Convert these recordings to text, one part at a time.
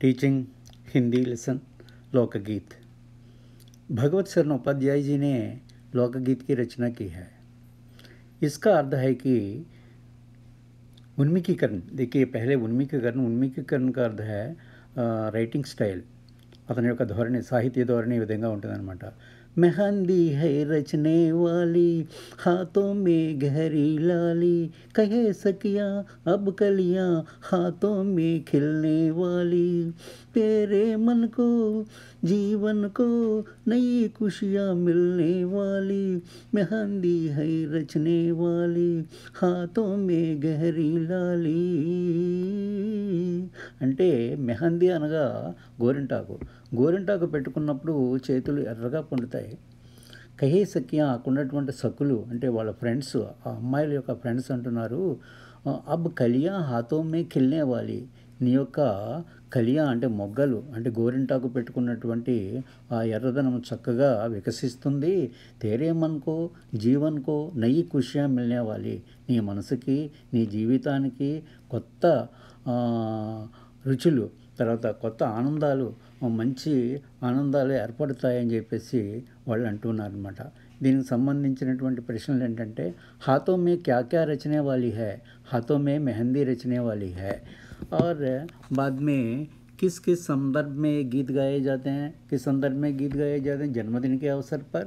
Teaching Hindi lesson लोकगीत। भगवत शरण उपाध्याय जी ने लोकगीत की रचना की है। इसका अर्थ है कि उन्मीकीकरण। देखिए, पहले उन्मीकीकरण का अर्थ है రైటింగ్ స్టైల్, అతని యొక్క ధోరణి, సాహిత్య ధోరణి ఈ విధంగా ఉంటుందన్నమాట. మెహందీ హై రచనే వాలి हाथों में गहरी लाली कहे सकिया अब कलियां हाथों में खिलने वाली तेरे मन को जीवन को नई खुशियाँ मिलने वाली मेहंदी है रचने वाली हाथों में गहरी लाली అంటే మెహందీ అనగా గోరింటాకు పెట్టుకున్నప్పుడు చేతులు ఎర్రగా పండుతాయి. కహే సఖ్య అక్కడున్నటువంటి సక్కులు అంటే వాళ్ళ ఫ్రెండ్స్, ఆ అమ్మాయిల యొక్క ఫ్రెండ్స్ అంటున్నారు, అబ్ కలియా హాతో మే ఖిల్నే వాలి, నీ యొక్క కలియా అంటే మొగ్గలు, అంటే గోరింటాకు పెట్టుకున్నటువంటి ఆ ఎర్రదనం చక్కగా వికసిస్తుంది. తేరే మన్కో జీవన్కో నయి ఖుషియా మిల్నే వాలి, నీ మనసుకి నీ జీవితానికి కొత్త రుచులు, తర్వాత కొత్త ఆనందాలు, మంచి ఆనందాలు ఏర్పడతాయని చెప్పేసి వాళ్ళు అంటున్నారనమాట. దీనికి సంబంధించినటువంటి ప్రశ్నలు ఏంటంటే, हाथों में क्या क्या रचने वाली है, हाथों में मेहंदी रचने वाली है, और बाद में किस किस संदर्भ में गीत गाए जाते हैं, किस संदर्भ में गीत गाए जाते हैं, जन्मदिन के अवसर पर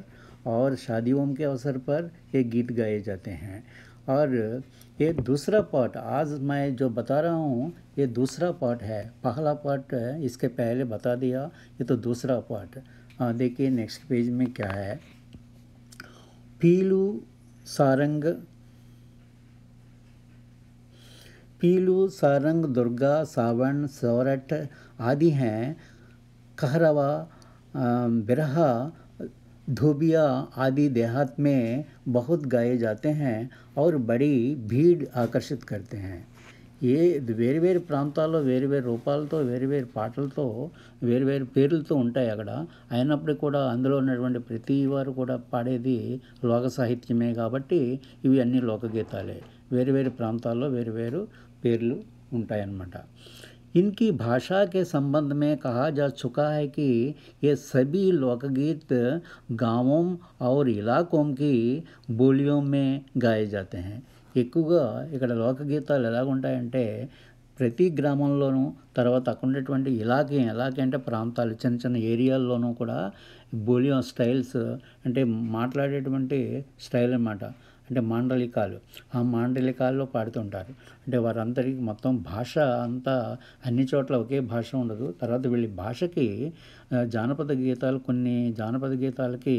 और शादियों के अवसर पर ये गीत गाए जाते हैं. और ये दूसरा पार्ट आज मैं जो बता रहा हूँ, ये दूसरा पार्ट है. पहला पार्ट इसके पहले बता दिया, ये तो दूसरा पार्ट. देखिए नेक्स्ट पेज में क्या है. पीलू सारंग दुर्गा सावन सोरठ आदि हैं. कहरवा बिरहा धोबिया आदि देहात में बहुत गाए जाते हैं और बड़ी भीड़ आकर्षित करते हैं. ఏ వేరు ప్రాంతాల్లో వేరు రూపాలతో వేరు పాటలతో వేరు పేర్లతో ఉంటాయి అక్కడ. అయినప్పటికీ కూడా అందులో ఉన్నటువంటి ప్రతి వారు కూడా పాడేది లోక సాహిత్యమే కాబట్టి ఇవి అన్ని లోకగీతాలే. వేరు ప్రాంతాల్లో వేరు పేర్లు ఉంటాయన్నమాట. इनकी भाषा के संबंध में कहा जा चुका है कि ये सभी लोकगीत गाँवों और इलाकों की बोलियों में गाए जाते हैं. ఎక్కువగా ఇక్కడ లోకగీతాలు ఎలాగుంటాయంటే ప్రతి గ్రామంలోనూ, తర్వాత అక్కడ ఉండేటువంటి ఇలాకే అంటే ప్రాంతాలు, చిన్న ఏరియాల్లోనూ కూడా బోలియో స్టైల్స్ అంటే మాట్లాడేటువంటి స్టైల్ అన్నమాట. అంటే మాండలికాలు, ఆ మాండలికాల్లో పాడుతుంటారు. అంటే వారందరికీ మొత్తం భాష అంతా అన్ని చోట్ల ఒకే భాష ఉండదు. తర్వాత వీళ్ళ భాషకి కొన్ని జానపద గీతాలకి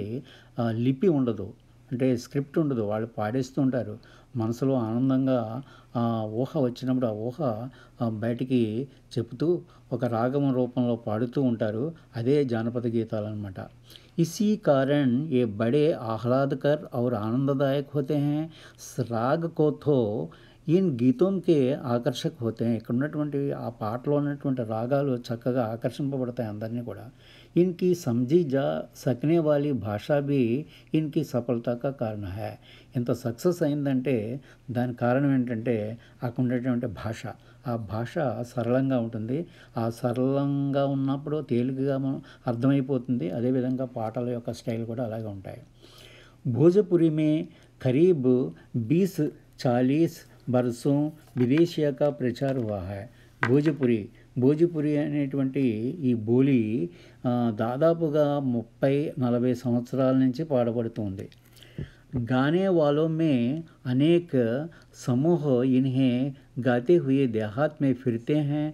లిపి ఉండదు, అంటే స్క్రిప్ట్ ఉండదు. వాళ్ళు పాడేస్తూ ఉంటారు. మనసులో ఆనందంగా ఊహ వచ్చినప్పుడు ఆ ఊహ బయటికి చెబుతూ ఒక రాగం రూపంలో పాడుతూ ఉంటారు. అదే జానపద గీతాలు అన్నమాట. इसी कारण ये बड़े आह्लादकर और आनंददायक होते हैं. राग को तो इन गीतों के ఆకర్షక్ होते हैं. ఇక్కడ ఉన్నటువంటి ఆ పాటలో ఉన్నటువంటి రాగాలు చక్కగా ఆకర్షింపబడతాయి అందరినీ కూడా. इनकी समझी जा सकने वाली भाषा भी इनकी सफलता का कारण है. ఇంత సక్సెస్ అయిందంటే దాని కారణం ఏంటంటే అక్కడ ఉండేటువంటి భాష. ఆ భాష సరళంగా ఉంటుంది. ఆ సరళంగా ఉన్నప్పుడు తేలికగా అర్థమైపోతుంది. అదేవిధంగా పాటల యొక్క స్టైల్ కూడా అలాగే ఉంటాయి. भोजपुरी में करीब 20-40 बरसों विदेशिया का प्रचार हुआ है. భోజపురి అనేటువంటి ఈ బోలి దాదాపుగా 30-40 సంవత్సరాల నుంచి పాడబడుతుంది. गाने वालों में अनेक समूह इन्हें गाते हुए देहात में फिरते हैं.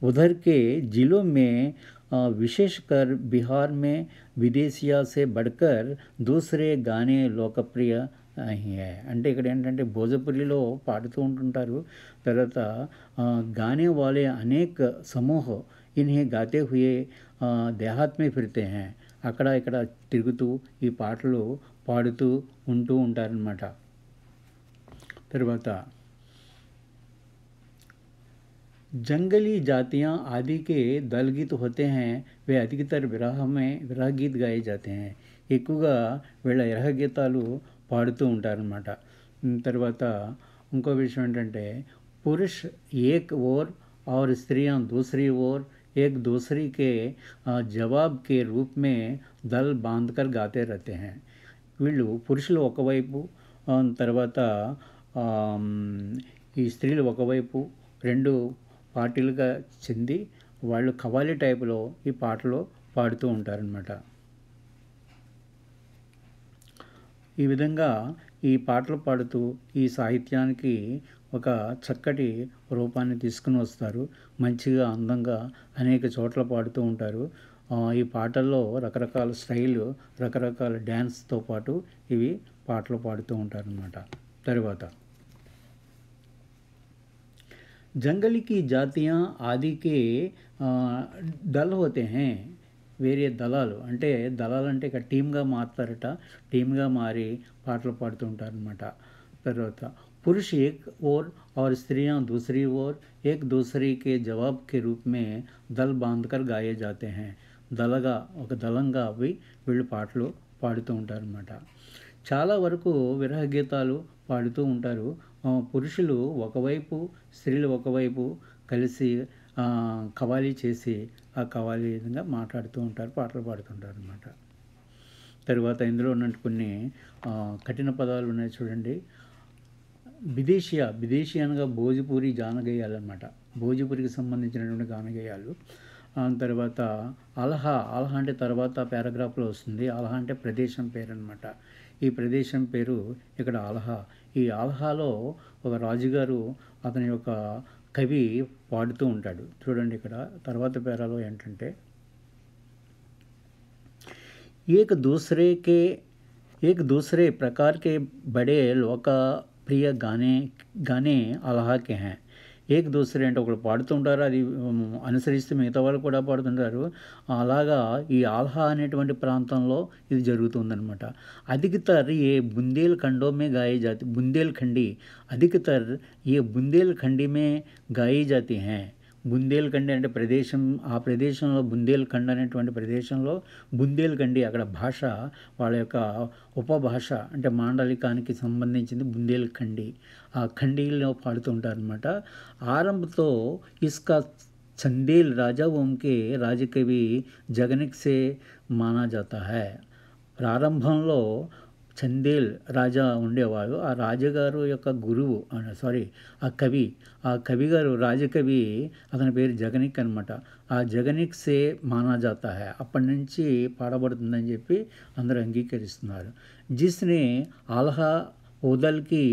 उधर के జిల్లోं में विशेषकर बिहार में विदेशिया से बढ़कर दूसरे गाने लोकप्रिय అంటే ఇక్కడ ఏంటంటే భోజపురిలో పాడుతూ ఉంటుంటారు. తర్వాత గానే వాలే అనేక సమూహ ఇన్హే గాతే హుయే దేహాత్ మే ఫిర్తే హై, అక్కడ ఇక్కడ తిరుగుతూ ఈ పాటలు పాడుతూ ఉంటూ ఉంటారనమాట. తర్వాత जंगली जातियाँ आदि के दल गीत होते हैं. वे अधिकतर विरह गीत गाए जाते हैं. ఎక్కువగా వీళ్ళ విరహ గీతాలు పాడుతూ ఉంటారనమాట. తర్వాత ఇంకో విషయం ఏంటంటే పురుష్ ఏక్ ఓర్ और स्त्रियां दूसरी ओर एक दूसरी के जवाब के रूप में दल बांधकर गाते रहते हैं. వీళ్ళు పురుషులు ఒకవైపు తర్వాత ఆమ్, ఈ స్త్రీలు ఒకవైపు రెండు పార్టీలుగా చెంది వాళ్ళు కవాలి టైపులో ఈ పాటలో పాడుతూ ఉంటారనమాట. ఈ విధంగా ఈ పాటలు పాడుతూ ఈ సాహిత్యానికి ఒక చక్కటి రూపాన్ని తీసుకుని వస్తారు. మంచిగా అందంగా అనేక చోట్ల పాడుతూ ఉంటారు. ఈ పాటల్లో రకరకాల స్టైల్, రకరకాల డ్యాన్స్తో పాటు ఇవి పాటలు పాడుతూ ఉంటారనమాట. తరువాత जंगल की जातियाँ आदि के दल होते हैं. వేరే దళాలు అంటే ఇక టీమ్గా మారుతారట. టీమ్గా మారి పాటలు పాడుతూ ఉంటారనమాట. తర్వాత पुरुष एक ओर और स्त्रियां दूसरी ओर एक दूसरे के जवाब के रूप में दल बांधकर गाए जाते हैं. ఒక దళంగా అవి వీళ్ళు పాటలు పాడుతూ ఉంటారనమాట. చాలా వరకు విరహ గీతాలు పాడుతూ ఉంటారు. పురుషులు ఒకవైపు, స్త్రీలు ఒకవైపు కలిసి కవాలి చేసి ఆ కవాలి విధంగా మాట్లాడుతూ ఉంటారు, పాటలు పాడుతుంటారు అనమాట. తర్వాత ఇందులో ఉన్నట్టు కొన్ని కఠిన పదాలు ఉన్నాయి చూడండి. విదేశీ అనగా భోజ్పూరి గానగేయాలు అనమాట. భోజ్పూరికి సంబంధించినటువంటి గానగేయాలు. తర్వాత అల్హా అంటే తర్వాత పారాగ్రాఫ్లో వస్తుంది. అల్హా అంటే ప్రదేశం పేరు అనమాట. ఈ ప్రదేశం పేరు ఇక్కడ అల్హా. ఈ అల్హాలో ఒక రాజుగారు అతని యొక్క కవి పాడుతూ ఉంటాడు. చూడండి ఇక్కడ తర్వాత పేరాలో ఏంటంటే, एक दूसरे प्रकार के बड़े लोकप्रिय गाने अल्लाह के हैं. ఏక దూసరే అంటే ఒకరు పాడుతుంటారు, అది అనుసరిస్తే మిగతా వాళ్ళు కూడా పాడుతుంటారు. అలాగా ఈ ఆల్హా అనేటువంటి ప్రాంతంలో ఇది జరుగుతుందనమాట. అధికతర్ ఏ బుందేల్ ఖండో మే గాయి జాతి, బుందేల్ ఖండి అధికతర్ ఏ బుందేల్ ఖండి మే గాయి జాతి హై. బుందేల్ ఖండి అంటే ప్రదేశం, ఆ ప్రదేశంలో బుందేల్ ఖండ్ అనేటువంటి ప్రదేశంలో బుందేల్ ఖండి అక్కడ భాష, వాళ్ళ యొక్క ఉపభాష అంటే మాండలికానికి సంబంధించింది బుందేల్ ఖండి. ఆ ఖండీలో పాడుతుంటారనమాట. ఆరంభతో ఇస్కా చందేల్ రాజాओं के రాజకవి జగనిక్ సే మానా జాతా హై. ప్రారంభంలో చందేల్ రాజా ఉండేవాడు. ఆ రాజుగారు యొక్క గురువు ఆ కవి గారు రాజకవి, అతని పేరు జగనిక్ అనమాట. ఆ జగనిక్ సే మానా జాతా హై, అప్పటి నుంచి పాడబడుతుందని చెప్పి అందరూ అంగీకరిస్తున్నారు. జిస్నే ఆల్హా उदल की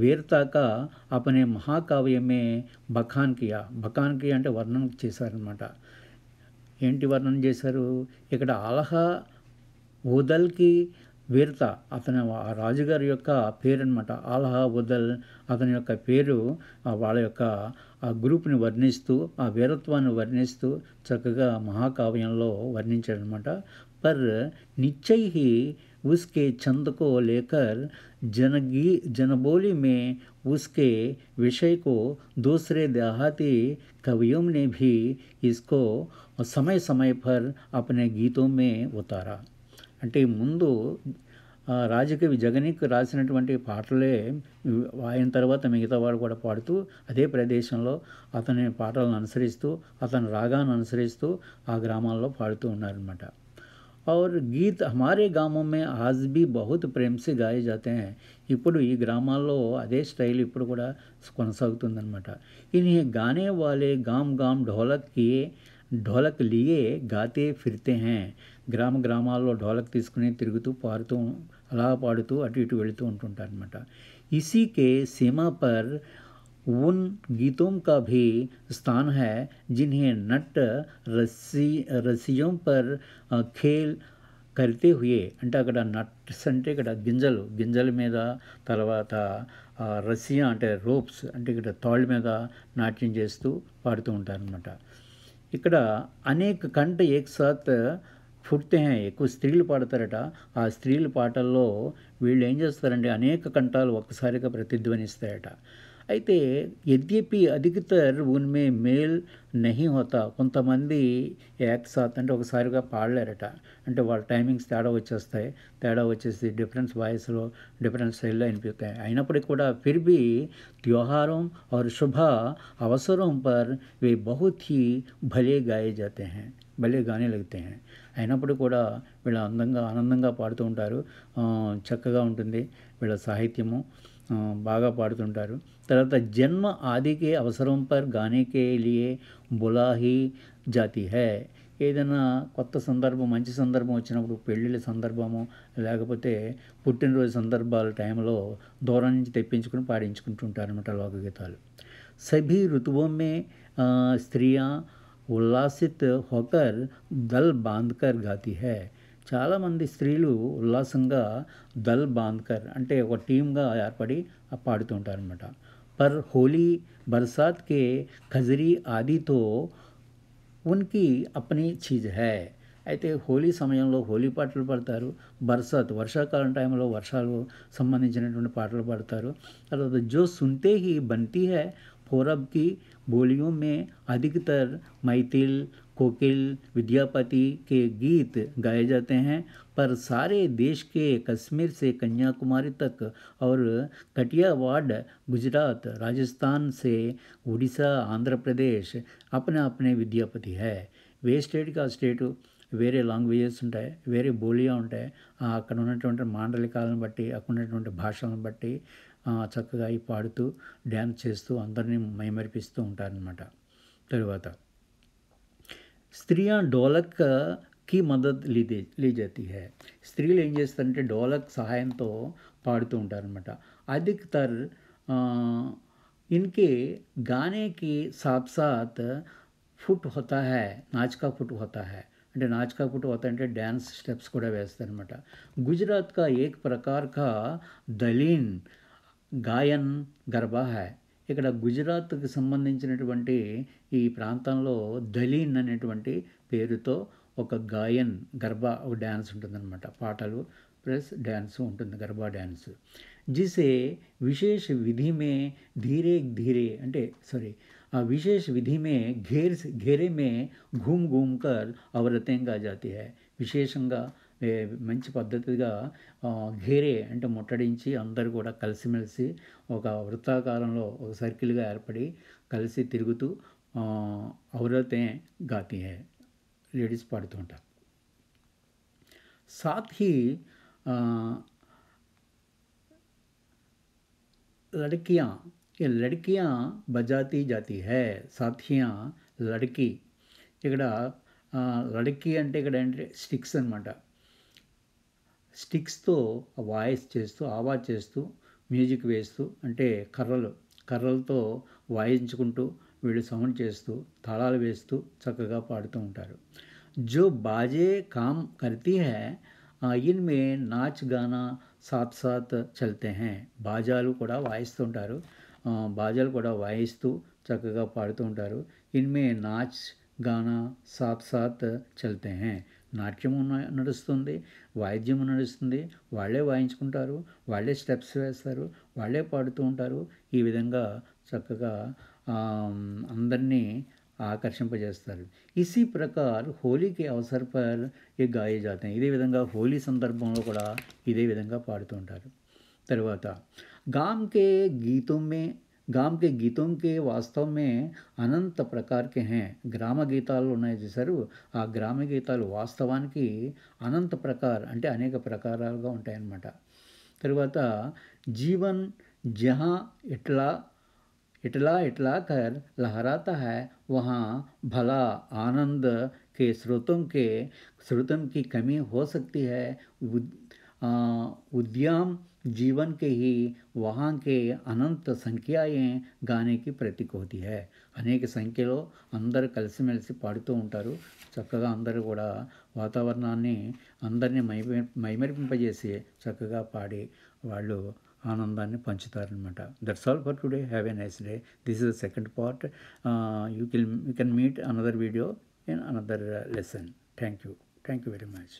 वीरता का अपने महाकाव्य में बखान किया అంటే వర్ణన చేశారనమాట. ఏంటి వర్ణన చేశారు ఇక్కడ? ఆల్హా ఉదల్కి వీరత, అతని ఆ రాజుగారి యొక్క పేరు అనమాట. ఆల్హా ఉదల్ అతని యొక్క పేరు. వాళ్ళ యొక్క ఆ గ్రూప్ని వర్ణిస్తూ, ఆ వీరత్వాన్ని వర్ణిస్తూ చక్కగా మహాకావ్యంలో వర్ణించాడనమాట. पर निश्चय ही उसके छंद को लेकर जनबोली में उसके विषय को दूसरे देहाती कवियों ने भी इसको समय समय पर अपने गीतों में उतारा. అంటే ముందు రాజకవి జగనిక్ రాసినటువంటి పాటలే ఆయన తర్వాత మిగతా వాడు కూడా పాడుతూ అదే ప్రదేశంలో అతని పాటలను అనుసరిస్తూ, అతని రాగాన్ని అనుసరిస్తూ ఆ గ్రామాల్లో పాడుతూ ఉన్నారనమాట. और गीत हमारे गाँवों में आज भी बहुत प्रेम से गाए जाते हैं. ఇప్పుడు ఈ గ్రామాల్లో అదే స్టైల్ ఇప్పుడు కూడా కొనసాగుతుందన్నమాట. इन्हें गाने वाले गाम गाम ढोलक लिए गाते फिरते हैं. గ్రామాల్లో ढोलक తీసుకుని తిరుగుతూ పాడుతూ అలా పాడుతూ అటు ఇటు వెళుతూ ఉంటుంటారనమాట. इसी के सीमा पर उन गीतों का भी स्थान है जिन्हें नट रस्सियों पर खेल करते हुए, అంటే అక్కడ నట్స్ అంటే ఇక్కడ గింజల మీద, తర్వాత రస్సియా అంటే రోప్స్ అంటే ఇక్కడ తాళ్ళ మీద నాట్యం చేస్తూ పాడుతూ ఉంటారనమాట. ఇక్కడ అనేక కంట ఏక్ సాత్ ఫుట్తే హై, ఎక్కువ స్త్రీలు పాడతారట. ఆ స్త్రీల పాటల్లో వీళ్ళు ఏం చేస్తారంటే అనేక కంఠాలు ఒక్కసారిగా ప్రతిధ్వనిస్తాయట. అయితే యద్యపి అధికతర్ ఉన్మే మేల్ నహీ హోతా, కొంతమంది ఏక్ సాత్ అంటే ఒకసారిగా పాడలేరట. అంటే వాళ్ళ టైమింగ్స్ తేడా వచ్చేస్తాయి. తేడా వచ్చేసి డిఫరెన్స్ వాయిస్లో డిఫరెంట్ స్టైల్లో వినిపిస్తాయి. అయినప్పటికీ కూడా ఫిర్ भी त्योहारों और शुभ अवसरों पर वे बहुत ही भले गाए जाते हैं, భలే గానే లగితే हैं. అయినప్పుడు కూడా వీళ్ళు ఆనందంగా పాడుతూ ఉంటారు. చక్కగా ఉంటుంది వీళ్ళ సాహిత్యము. బాగా పాడుతుంటారు. తర్వాత జన్మ ఆదికే అవసరం పర్ గానే కే లియే బులా హీ జాతి హై. ఏదైనా కొత్త సందర్భం, మంచి సందర్భం వచ్చినప్పుడు, పెళ్ళిళ్ళ సందర్భము లేకపోతే పుట్టినరోజు సందర్భాల టైంలో దూరం నుంచి తెప్పించుకుని పాడించుకుంటుంటారన్నమాట లోకగీతాలు. सभी ऋतुओं में स्त्रियां उल्लासित होकर दल बांधकर गाती है. చాలామంది స్త్రీలు ఉల్లాసంగా దల్ బాంధ్కర్ అంటే ఒక టీమ్గా ఏర్పడి పాడుతూ ఉంటారనమాట. పర్ హోలీ బర్సాత్ కే ఖజరీ ఆదితో ఉన్కి అప్నీ చీజ్ హై. అయితే హోలీ సమయంలో హోలీ పాటలు పాడతారు. బర్సాత్ వర్షాకాలం టైంలో వర్షాలు సంబంధించినటువంటి పాటలు పాడతారు. తర్వాత జో సున్తే హీ బన్తీ హై पूरब की बोलियों में अधिकतर मैथिल, कोकिल, विद्यापति के गीत गाए जाते हैं, पर सारे देश के कश्मीर से कन्याकुमारी तक और कटियावाड़, गुजरात, राजस्थान से उड़ीसा, आंध्र प्रदेश अपने अपने विद्यापति है. వే స్టేట్కి ఆ స్టేటు వేరే లాంగ్వేజెస్ ఉంటాయి, వేరే బోలియా ఉంటాయి. అక్కడ ఉన్నటువంటి మాండలికాలను బట్టి, అక్కడ ఉన్నటువంటి భాషలను బట్టి చక్కగా ఈ పాడుతూ డ్యాన్స్ చేస్తూ అందరినీ మైమరిపిస్తూ ఉంటారనమాట. తరువాత స్త్రీయా డోలక్ కి మదద్ లీ జాతీ హై. స్త్రీలు ఏం చేస్తారంటే డోలక్ సహాయంతో పాడుతూ ఉంటారనమాట. అధికతర్ ఇన్కే గానే కి సాత్ సాత్ ఫుట్ హోతా హై, నాచ్కా ఫుట్ హోతా హై. అంటే నాచ్కా ఫుట్ హోతా అంటే డ్యాన్స్ స్టెప్స్ కూడా వేస్తారనమాట. గుజరాత్ కా ఏక్ ప్రకార్ కా దలీన్ గాయన్ గర్బా హై. ఇక్కడ గుజరాత్కి సంబంధించినటువంటి ఈ ప్రాంతంలో దలీన్ అనేటువంటి పేరుతో ఒక గాయన్ గర్బా ఒక డ్యాన్స్ ఉంటుందన్నమాట. పాటలు ప్లస్ డ్యాన్స్ ఉంటుంది, గర్బా డ్యాన్స్. జిసే విశేష విధి మే ధీరే ధీరే అంటే विशेष विधि में घेरे में घूम घूम कर औरतें गा जाती है. విశేషంగా మంచి పద్ధతిగా ఘేరే అంటే ముట్టడించి అందరూ కూడా కలిసిమెలిసి ఒక వృత్తాకారంలో ఒక సర్కిల్గా ఏర్పడి కలిసి తిరుగుతూ ఔరతే గాతి హై, లేడీస్ పాడుతూ ఉంటారు. సాత్ హీ లడ్కియాँ బజాతీ జాతి హై. సాథియా లడ్కి. ఇక్కడ లడ్కి అంటే ఇక్కడ అంటే స్టిక్స్ అనమాట. స్టిక్స్తో వాయిస్ చేస్తూ ఆవాజ్ చేస్తూ మ్యూజిక్ వేస్తూ అంటే కర్రలతో వాయించుకుంటూ వీళ్ళు సౌండ్ చేస్తూ తాళాలు వేస్తూ చక్కగా పాడుతూ ఉంటారు. జో బాజే కామ్ కర్తీ హై ఇన్మే నాచ్ గానా సాత్ సాత్ చల్తే హై. బాజాలు కూడా వాయిస్తుంటారు, బాజాలు కూడా వాయిస్తూ చక్కగా పాడుతూ ఉంటారు. ఇన్మే నాచ్ గానా సాత్ సాత్ చల్తే హై. నాట్యము నడుస్తుంది, వాయిద్యము నడుస్తుంది, వాళ్ళే వాయించుకుంటారు, వాళ్ళే స్టెప్స్ వేస్తారు, వాళ్ళే పాడుతూ ఉంటారు. ఈ విధంగా చక్కగా అందరినీ ఆకర్షింపజేస్తారు. ఇसी प्रकार होली के अवसर पर ये गाए जाते हैं. ఇదే విధంగా హోలీ సందర్భంలో కూడా ఇదే విధంగా పాడుతూ ఉంటారు. తర్వాత गाम के గీతం కే వాస్తవ మే అనంత ప్రకార్కే హై. గ్రామ గీతాలు ఉన్నాయి చూసారు, ఆ గ్రామ గీతాలు వాస్తవానికి అనంత ప్రకార్ అంటే అనేక ప్రకారాలుగా ఉంటాయన్నమాట. తర్వాత జీవన్ జహా इटला कर लहराता है वहाँ भला आनंद के स्रोतों की कमी हो सकती है. उद्यम जीवन के ही वहाँ के अनंत संख्याएँ गाने की प्रतीक होती है. అనేక సంఖ్యలో అందరూ కలిసిమెలిసి పాడుతూ ఉంటారు. చక్కగా అందరూ కూడా వాతావరణాన్ని అందరినీ మైమరిపింపజేసి చక్కగా పాడి వాళ్ళు ఆనందాన్ని పంచుతారనమాట. That's all for today. Have a nice day. This is the second part. You can meet another video in another lesson. Thank you very much.